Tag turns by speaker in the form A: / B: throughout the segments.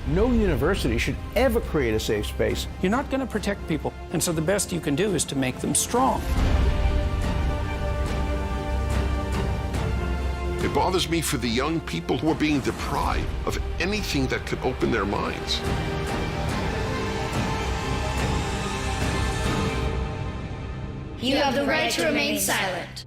A: No university should ever create a safe space.
B: You're not going to protect people, and so the best you can do is to make them strong.
C: It bothers me for the young people who are being deprived of anything that could open their minds.
D: You have the right to remain silent.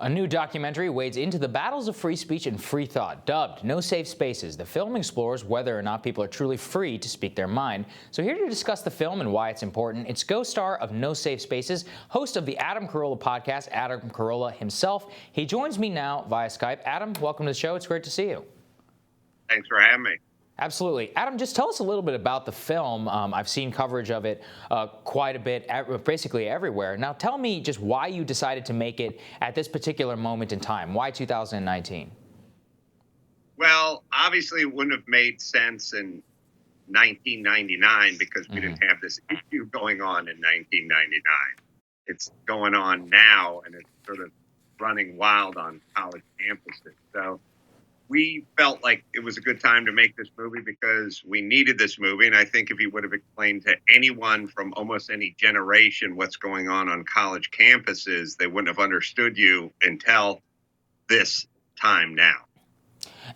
E: A new documentary wades into the battles of free speech and free thought. Dubbed No Safe Spaces, the film explores whether or not people are truly free to speak their mind. So here to discuss the film and why it's important, it's co-star of No Safe Spaces, host of the Adam Carolla podcast, Adam Carolla himself. He joins me now via Skype. Adam, welcome to the show. It's great to see you.
F: Thanks for having me.
E: Absolutely. Adam, just tell us a little bit about the film. I've seen coverage of it quite a bit, basically everywhere. Now tell me just why you decided to make it at this particular moment in time. Why 2019?
F: Well, obviously it wouldn't have made sense in 1999 because we didn't have this issue going on in 1999. It's going on now, and it's sort of running wild on college campuses. So we felt like it was a good time to make this movie because we needed this movie. And I think if you would have explained to anyone from almost any generation what's going on college campuses, they wouldn't have understood you until this time now.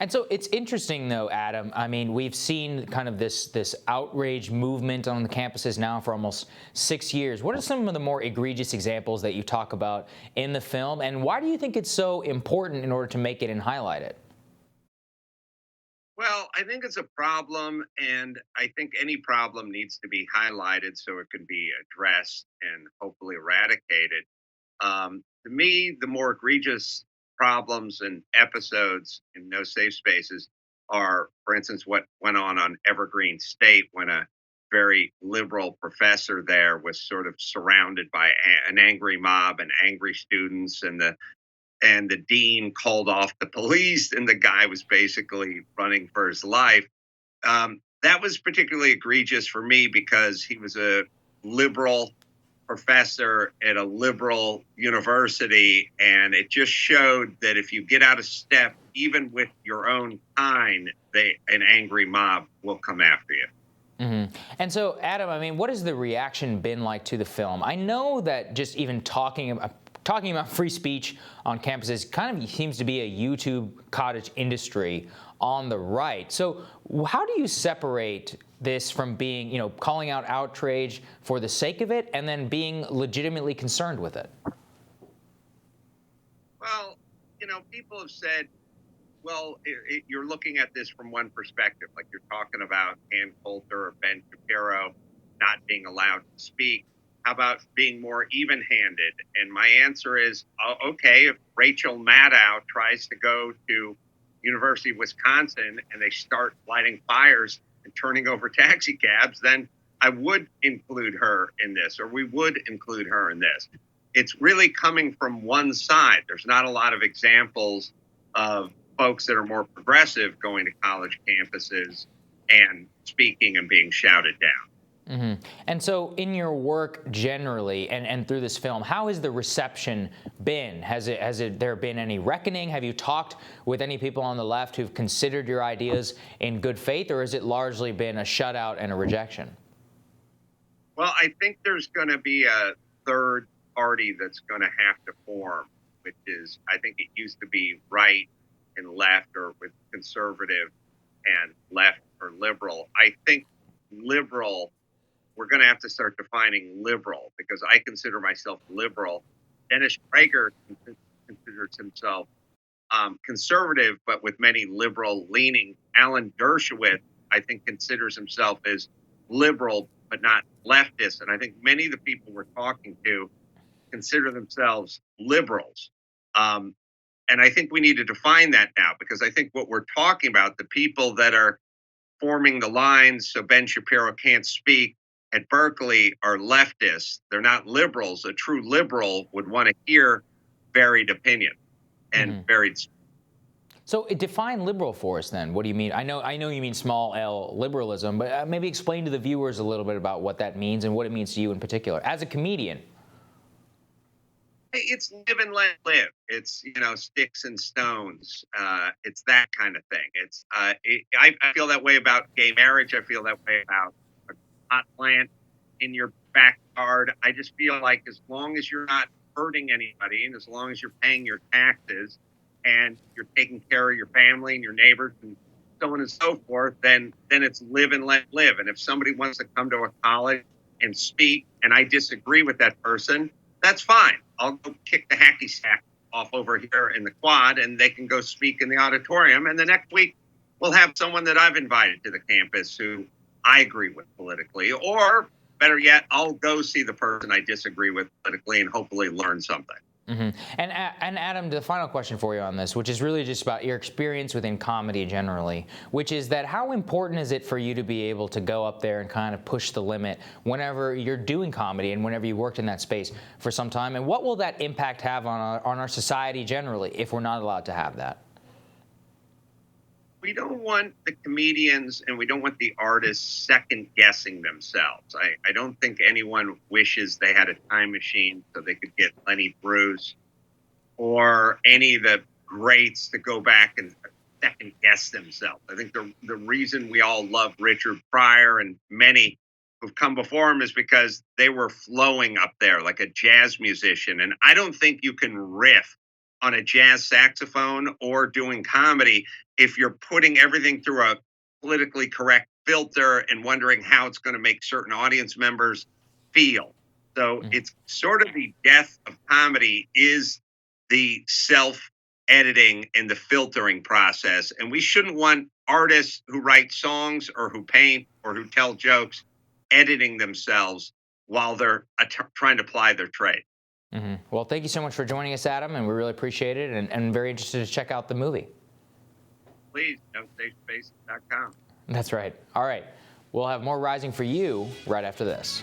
E: And so it's interesting, though, Adam. I mean, we've seen kind of this outrage movement on the campuses now for almost 6 years. What are some of the more egregious examples that you talk about in the film? And why do you think it's so important in order to make it and highlight it?
F: Well, I think it's a problem, and I think any problem needs to be highlighted so it can be addressed and hopefully eradicated. To me, the more egregious problems and episodes in No Safe Spaces are, for instance, what went on Evergreen State when a very liberal professor there was sort of surrounded by an angry mob and angry students, and the dean called off the police, and the guy was basically running for his life. That was particularly egregious for me because he was a liberal professor at a liberal university, and it just showed that if you get out of step, even with your own kind, an angry mob will come after you.
E: Mm-hmm. And so, Adam, I mean, what has the reaction been like to the film? I know that just even talking about free speech on campuses kind of seems to be a YouTube cottage industry on the right. So how do you separate this from being, calling out outrage for the sake of it and then being legitimately concerned with it?
F: Well, people have said, well, you're looking at this from one perspective, like you're talking about Ann Coulter or Ben Shapiro not being allowed to speak. How about being more even-handed? And my answer is, okay, if Rachel Maddow tries to go to University of Wisconsin and they start lighting fires and turning over taxi cabs, then I would include her in this, or we would include her in this. It's really coming from one side. There's not a lot of examples of folks that are more progressive going to college campuses and speaking and being shouted down.
E: Mm-hmm. And so in your work generally and through this film, how has the reception been? Has there been any reckoning? Have you talked with any people on the left who've considered your ideas in good faith, or has it largely been a shutout and a rejection?
F: Well, I think there's going to be a third party that's going to have to form, which is, I think it used to be right and left, or with conservative and left or liberal. I think liberal, we're going to have to start defining liberal, because I consider myself liberal. Dennis Prager considers himself conservative, but with many liberal leanings. Alan Dershowitz, I think, considers himself as liberal, but not leftist. And I think many of the people we're talking to consider themselves liberals. And I think we need to define that now, because I think what we're talking about, the people that are forming the lines so Ben Shapiro can't speak at Berkeley, are leftists. They're not liberals. A true liberal would want to hear varied opinion and varied.
E: So define liberal for us then. What do you mean? I know you mean small L liberalism, but maybe explain to the viewers a little bit about what that means and what it means to you in particular as a comedian.
F: It's live and let live. It's, sticks and stones. It's that kind of thing. I feel that way about gay marriage. I feel that way about a pot plant in your backyard. I just feel like as long as you're not hurting anybody and as long as you're paying your taxes and you're taking care of your family and your neighbors and so on and so forth, then it's live and let live. And if somebody wants to come to a college and speak and I disagree with that person, that's fine. I'll go kick the hacky sack off over here in the quad and they can go speak in the auditorium. And the next week we'll have someone that I've invited to the campus who I agree with politically, or better yet, I'll go see the person I disagree with politically and hopefully learn something.
E: Mm-hmm. And Adam, the final question for you on this, which is really just about your experience within comedy generally, which is that how important is it for you to be able to go up there and kind of push the limit whenever you're doing comedy and whenever you worked in that space for some time? And what will that impact have on our society generally if we're not allowed to have that?
F: We don't want the comedians and we don't want the artists second guessing themselves. I don't think anyone wishes they had a time machine so they could get Lenny Bruce or any of the greats to go back and second guess themselves. I think the reason we all love Richard Pryor and many who've come before him is because they were flowing up there like a jazz musician. And I don't think you can riff on a jazz saxophone or doing comedy if you're putting everything through a politically correct filter and wondering how it's going to make certain audience members feel. So it's sort of the death of comedy is the self-editing and the filtering process. And we shouldn't want artists who write songs or who paint or who tell jokes editing themselves while they're trying to apply their trade.
E: Mm-hmm. Well, thank you so much for joining us, Adam, and we really appreciate it and very interested to check out the movie.
F: Please, nostationbasics.com.
E: That's right. All right. We'll have more Rising for you right after this.